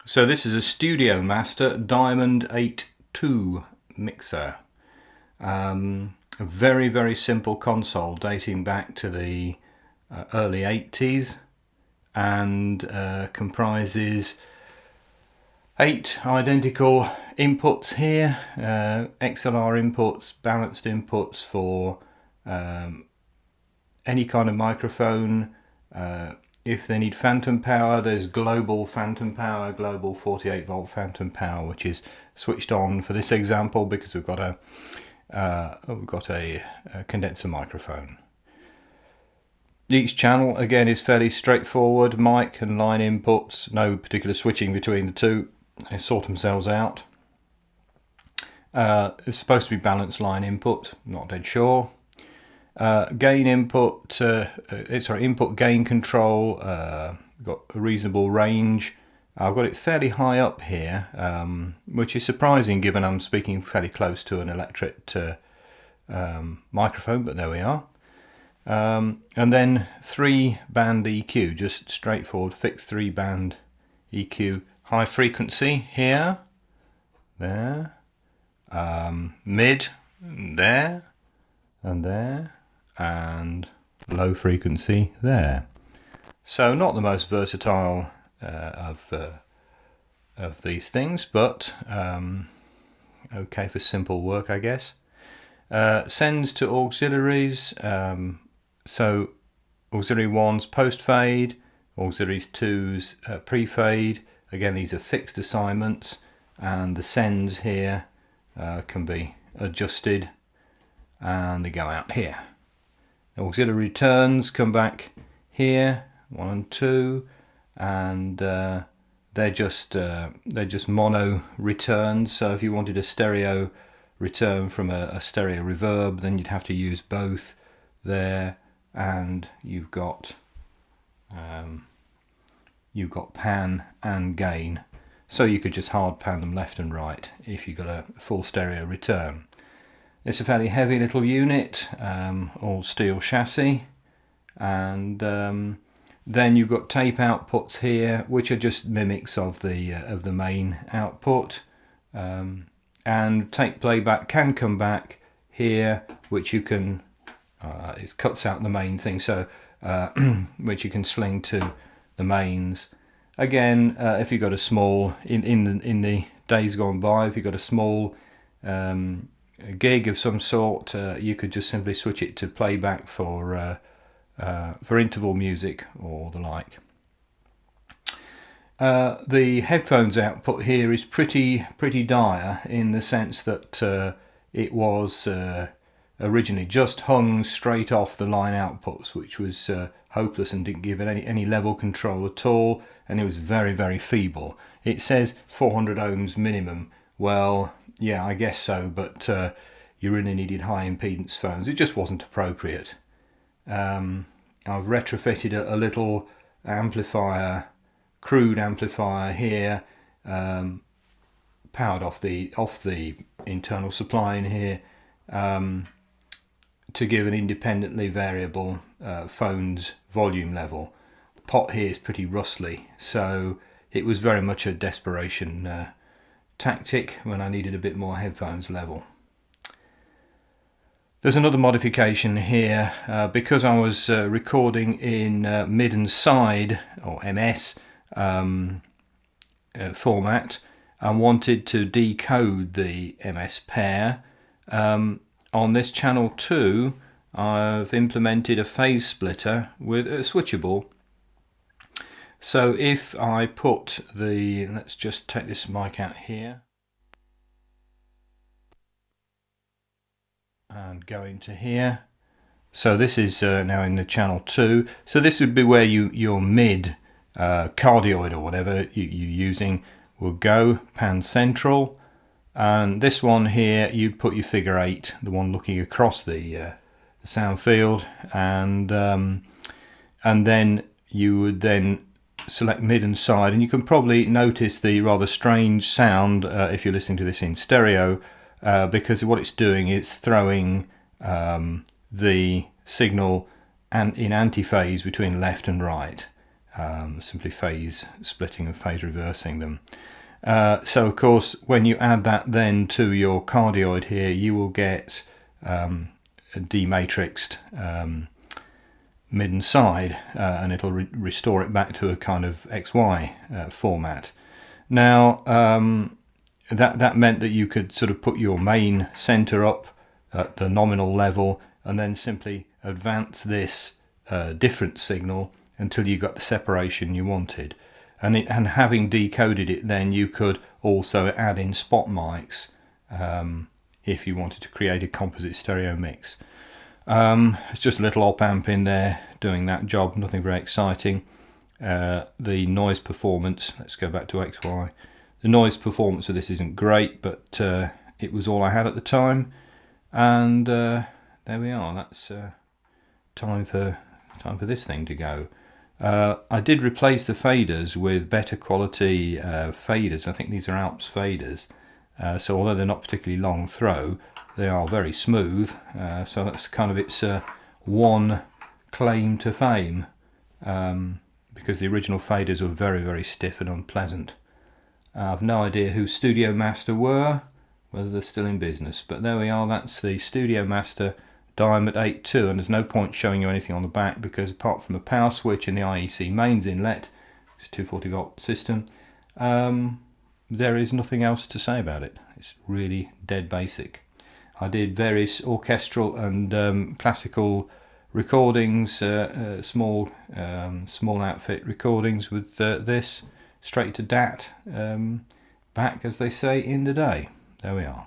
So this is a Studiomaster Diamond 8.2 mixer. A very, very simple console dating back to the early 80s and comprises 8 identical inputs here, XLR inputs, balanced inputs for any kind of microphone. If they need phantom power, there's global phantom power, global 48 volt phantom power, which is switched on for this example because we've got a condenser microphone. Each channel again is fairly straightforward, mic and line inputs, no particular switching between the two, they sort themselves out. It's supposed to be balanced line input, not dead sure. Gain input, input gain control, got a reasonable range. I've got it fairly high up here, which is surprising given I'm speaking fairly close to an electret microphone, but there we are. And then 3-band EQ, just straightforward fixed 3-band EQ, high frequency here, there, mid, there, and there, and low frequency there. So not the most versatile of these things, but okay for simple work, I guess. Sends to auxiliaries, so auxiliary 1's post fade, auxiliaries 2's pre-fade. Again, these are fixed assignments, and the sends here can be adjusted, and they go out here. Auxiliary returns come back here, 1 and 2, and they're just mono returns. So if you wanted a stereo return from a stereo reverb, then you'd have to use both there, and you've got pan and gain. So you could just hard pan them left and right if you got a full stereo return. It's a fairly heavy little unit, all steel chassis, and then you've got tape outputs here, which are just mimics of the main output, and tape playback can come back here, which you can it cuts out the main thing, so which you can sling to the mains. Again, if you've got a small in the days gone by, if you've got a small gig of some sort, you could just simply switch it to playback for interval music or the like. The headphones output here is pretty dire, in the sense that it was originally just hung straight off the line outputs, which was hopeless and didn't give it any level control at all, and it was very, very feeble. It says 400 ohms minimum. Well, yeah, I guess so, but you really needed high impedance phones. It just wasn't appropriate. I've retrofitted a little amplifier, crude amplifier here, powered off the internal supply in here, to give an independently variable phone's volume level. The pot here is pretty rustly, so it was very much a desperation tactic when I needed a bit more headphones level. There's another modification here, because I was recording in mid and side, or MS format, and wanted to decode the MS pair. On this channel 2, I've implemented a phase splitter with a switchable. So if I put let's just take this mic out here and go into here. So this is now in the channel 2. So this would be where your mid cardioid or whatever you're using will go, pan central. And this one here, you'd put your figure 8, the one looking across the sound field, and then you would then select mid and side, and you can probably notice the rather strange sound if you're listening to this in stereo, because what it's doing is throwing the signal in antiphase between left and right, simply phase splitting and phase reversing them. So of course when you add that then to your cardioid here, you will get a dematrixed mid and side, and it'll restore it back to a kind of XY format. Now that meant that you could sort of put your main center up at the nominal level and then simply advance this different signal until you got the separation you wanted. And having decoded it, then you could also add in spot mics if you wanted to create a composite stereo mix. It's just a little op amp in there doing that job, nothing very exciting. The noise performance, let's go back to XY. The noise performance of this isn't great, but it was all I had at the time, and there we are. That's time for this thing to go. I did replace the faders with better quality faders. I think these are Alps faders, so although they're not particularly long throw, they are very smooth, so that's kind of its one claim to fame, because the original faders were very, very stiff and unpleasant. I've no idea who Studiomaster were, whether they're still in business, but there we are. That's the Studiomaster Diamond 8.2, and there's no point showing you anything on the back because apart from a power switch and the IEC mains inlet, it's a 240 volt system, there is nothing else to say about it. It's really dead basic. I did various orchestral and classical recordings, small outfit recordings with this, straight to DAT, back as they say in the day. There we are.